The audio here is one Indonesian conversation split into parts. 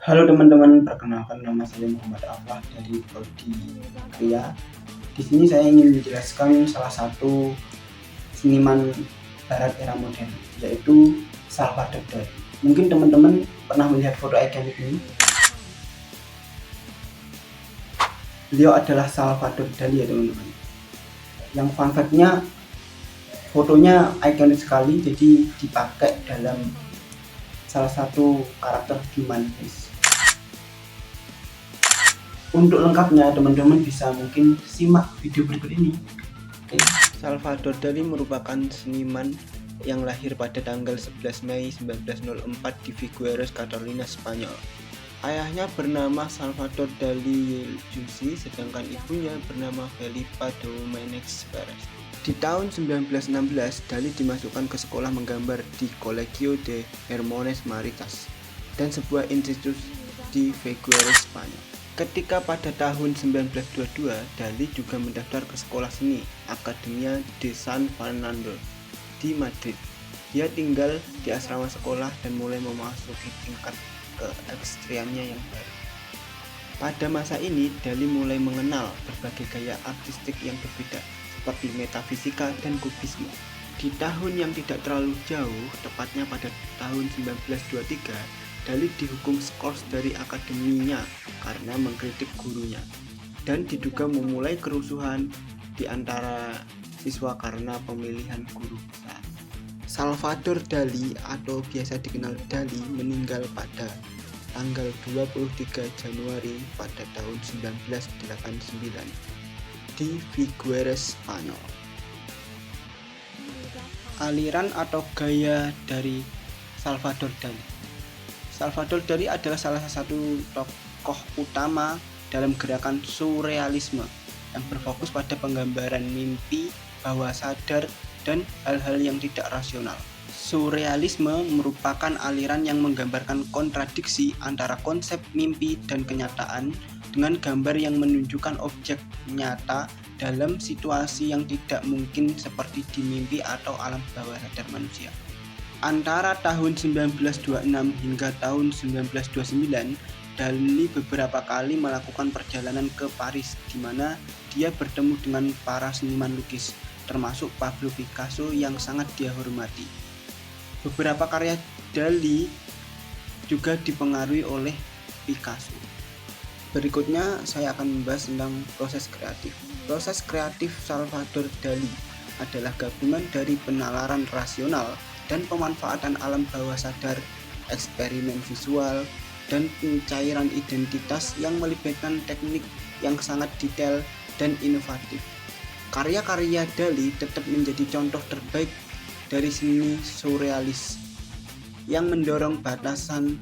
Halo teman-teman, perkenalkan nama saya Muhammad Aflah dari Prodi Kria. Di sini saya ingin menjelaskan salah satu seniman barat era modern, yaitu Salvador Dali. Mungkin teman-teman pernah melihat foto ikonik ini. Beliau adalah Salvador Dali ya teman-teman. Yang fun fact-nya, fotonya ikonik sekali, jadi dipakai dalam salah satu karakter di One Piece. Untuk lengkapnya teman-teman bisa mungkin simak video berikut ini. Oke. Salvador Dali merupakan seniman yang lahir pada tanggal 11 Mei 1904 di Figueres, Catalunya, Spanyol. Ayahnya bernama Salvador Dali Jusi, sedangkan ibunya bernama Felipa Domènech Pérez. Di tahun 1916, Dali dimasukkan ke sekolah menggambar di Colegio de Hermanos Maritas dan sebuah institut di Figueres, Spanyol. Ketika pada tahun 1922, Dali juga mendaftar ke sekolah seni Academia de San Fernando di Madrid. Dia tinggal di asrama sekolah dan mulai memasuki tingkat keekstriannya yang baru. Pada masa ini, Dali mulai mengenal berbagai gaya artistik yang berbeda, seperti metafisika dan kubisme. Di tahun yang tidak terlalu jauh, tepatnya pada tahun 1923, Dali dihukum skors dari akademinya karena mengkritik gurunya dan diduga memulai kerusuhan di antara siswa karena pemilihan guru besar. Salvador Dali atau biasa dikenal Dali meninggal pada tanggal 23 Januari pada tahun 1989 di Figueres, Spanyol. Aliran atau gaya dari Salvador Dali. Salvador Dali adalah salah satu tokoh utama dalam gerakan surrealisme yang berfokus pada penggambaran mimpi, bawah sadar, dan hal-hal yang tidak rasional. Surrealisme merupakan aliran yang menggambarkan kontradiksi antara konsep mimpi dan kenyataan dengan gambar yang menunjukkan objek nyata dalam situasi yang tidak mungkin seperti di mimpi atau alam bawah sadar manusia. Antara tahun 1926 hingga tahun 1929, Dali beberapa kali melakukan perjalanan ke Paris, di mana dia bertemu dengan para seniman lukis, termasuk Pablo Picasso yang sangat dia hormati. Beberapa karya Dali juga dipengaruhi oleh Picasso. Berikutnya saya akan membahas tentang proses kreatif. Proses kreatif Salvador Dali adalah gabungan dari penalaran rasional dan pemanfaatan alam bawah sadar, eksperimen visual, dan pencairan identitas yang melibatkan teknik yang sangat detail dan inovatif. Karya-karya Dali tetap menjadi contoh terbaik dari seni surrealis yang mendorong batasan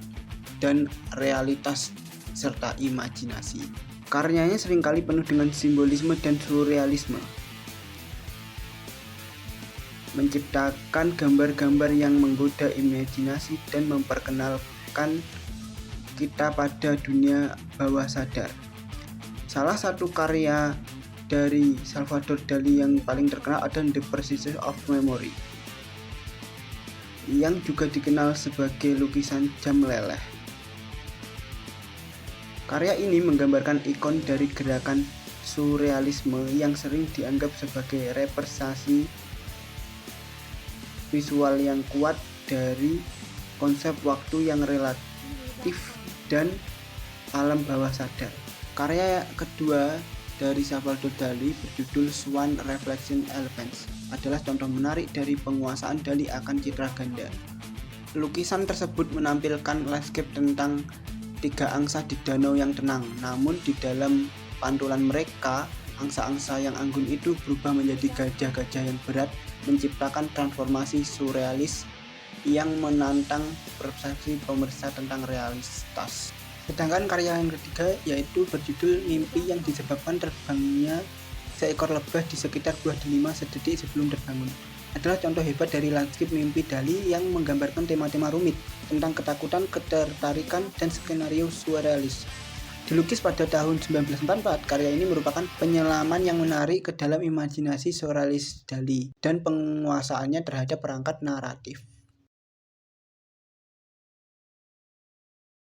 dan realitas serta imajinasi. Karyanya seringkali penuh dengan simbolisme dan surrealisme, menciptakan gambar-gambar yang menggoda imajinasi dan memperkenalkan kita pada dunia bawah sadar. Salah satu karya dari Salvador Dali yang paling terkenal adalah The Pursuit of Memory, yang juga dikenal sebagai lukisan jam leleh. Karya ini menggambarkan ikon dari gerakan surrealisme yang sering dianggap sebagai representasi visual yang kuat dari konsep waktu yang relatif dan alam bawah sadar. Karya kedua dari Salvador Dali berjudul Swan Reflection Elephants adalah contoh menarik dari penguasaan Dali akan citra ganda. Lukisan tersebut menampilkan landscape tentang tiga angsa di danau yang tenang, namun di dalam pantulan mereka, angsa-angsa yang anggun itu berubah menjadi gajah-gajah yang berat, menciptakan transformasi surrealis yang menantang persepsi pemirsa tentang realitas. Sedangkan karya yang ketiga yaitu berjudul Mimpi yang disebabkan terbangnya seekor lebah di sekitar buah delima sedetik sebelum terbangun, adalah contoh hebat dari landscape mimpi Dali yang menggambarkan tema-tema rumit tentang ketakutan, ketertarikan, dan skenario surrealis. Dilukis pada tahun 1944, karya ini merupakan penyelaman yang menarik ke dalam imajinasi surrealis Dali dan penguasaannya terhadap perangkat naratif.